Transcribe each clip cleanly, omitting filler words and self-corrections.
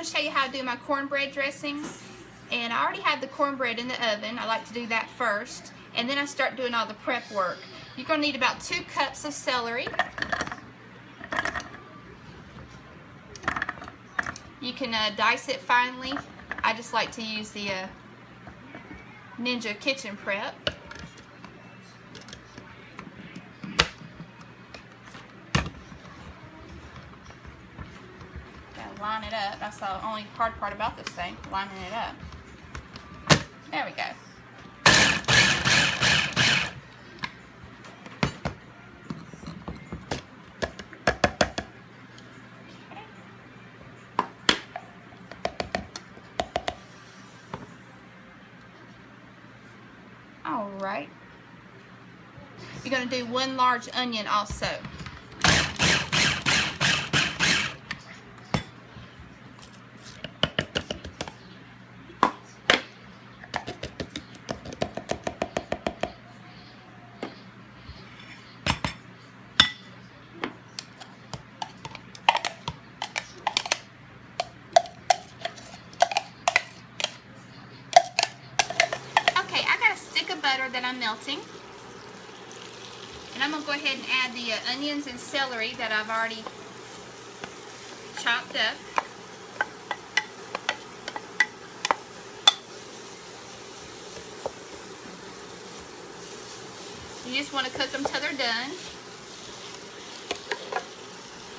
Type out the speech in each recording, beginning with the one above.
going to show you how to do my cornbread dressing. And I already have the cornbread in the oven. I like to do that first. And then I start doing all the prep work. You're going to need about 2 cups of celery. You can dice it finely. I just like to use the Ninja Kitchen Prep. Gotta line it up. That's the only hard part about this thing, lining it up. There we go. Alright. You're going to do 1 large onion also. Butter that I'm melting, and I'm going to go ahead and add the onions and celery that I've already chopped up. You just want to cook them till they're done.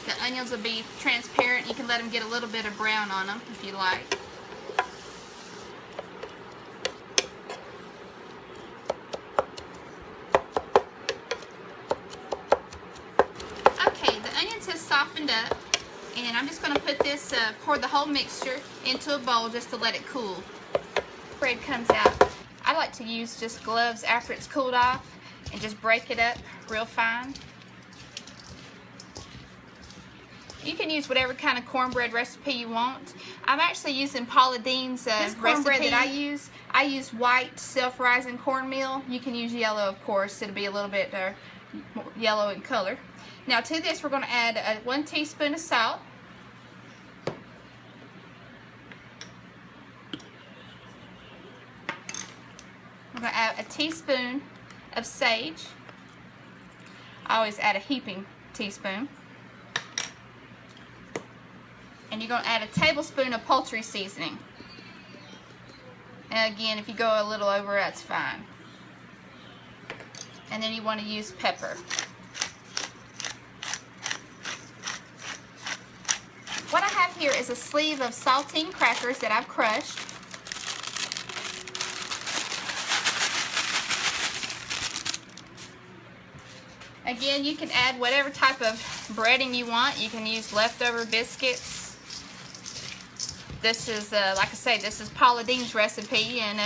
The onions will be transparent. You can let them get a little bit of brown on them if you like. Softened up, and I'm just going to put this, pour the whole mixture into a bowl just to let it cool. Bread comes out. I like to use just gloves after it's cooled off and just break it up real fine. You can use whatever kind of cornbread recipe you want. I'm actually using Paula Deen's cornbread that I use. I use white self-rising cornmeal. You can use yellow, of course. It'll be a little bit yellow in color. Now to this we're going to add 1 teaspoon of salt. We're going to add a teaspoon of sage. I always add a heaping teaspoon. And you're going to add a tablespoon of poultry seasoning. And again, if you go a little over, that's fine. And then you want to use pepper. What I have here is a sleeve of saltine crackers that I've crushed. Again, you can add whatever type of breading you want. You can use leftover biscuits. This is, like I say, this is Paula Deen's recipe, and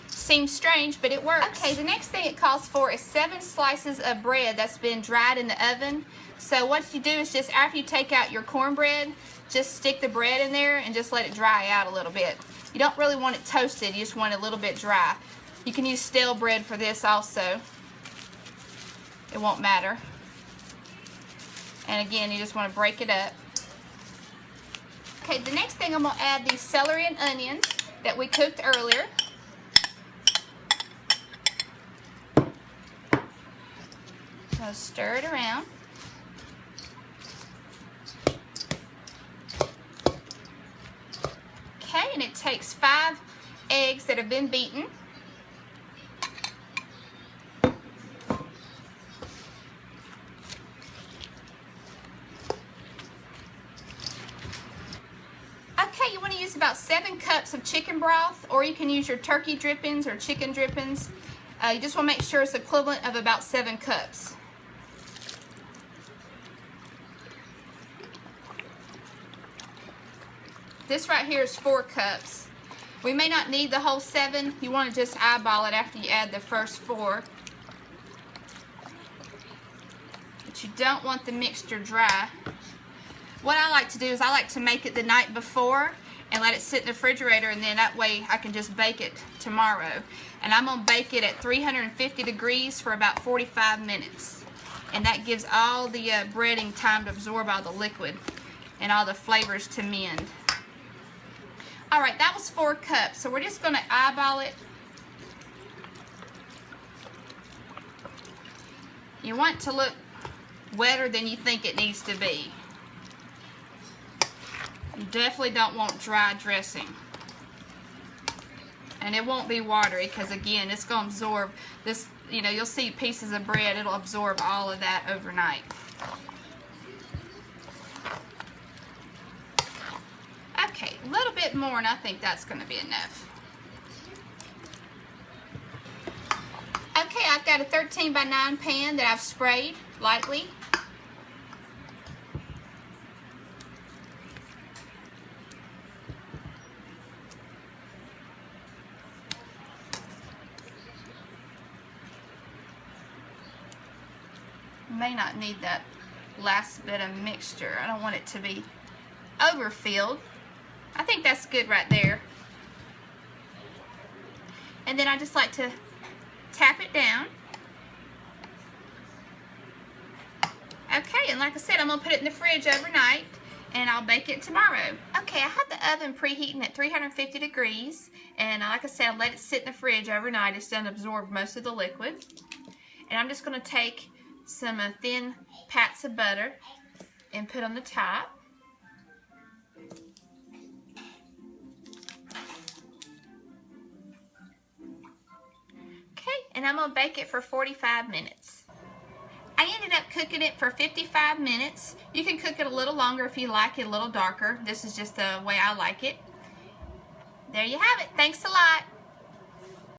seems strange, but it works. Okay, the next thing it calls for is 7 slices of bread that's been dried in the oven. So what you do is just after you take out your cornbread, just stick the bread in there and just let it dry out a little bit. You don't really want it toasted, you just want it a little bit dry. You can use stale bread for this also. It won't matter. And again, you just want to break it up. Okay, the next thing I'm going to add these celery and onions that we cooked earlier. So stir it around. Okay, and it takes 5 eggs that have been beaten. Okay, you want to use about 7 cups of chicken broth, or you can use your turkey drippings or chicken drippings. You just want to make sure it's equivalent of about 7 cups. This right here is 4 cups. We may not need the whole 7. You want to just eyeball it after you add the first 4. But you don't want the mixture dry. What I like to do is I like to make it the night before and let it sit in the refrigerator, and then that way I can just bake it tomorrow. And I'm going to bake it at 350 degrees for about 45 minutes. And that gives all the breading time to absorb all the liquid. and all the flavors to mend. All right, that was 4 cups, so we're just going to eyeball it. You want it to look wetter than you think it needs to be. You definitely don't want dry dressing. And it won't be watery because, again, it's going to absorb this. You know, you'll see pieces of bread, it'll absorb all of that overnight. Okay, a little bit more, and I think that's going to be enough. Okay, I've got a 13 by 9 pan that I've sprayed lightly. May not need that last bit of mixture. I don't want it to be overfilled. I think that's good right there. And then I just like to tap it down. Okay, and like I said, I'm going to put it in the fridge overnight and I'll bake it tomorrow. Okay, I have the oven preheating at 350 degrees, and like I said, I'll let it sit in the fridge overnight. It's done absorb most of the liquid. And I'm just going to take some thin pats of butter and put on the top. Okay, and I'm going to bake it for 45 minutes. I ended up cooking it for 55 minutes. You can cook it a little longer if you like it a little darker. This is just the way I like it. There you have it. Thanks a lot.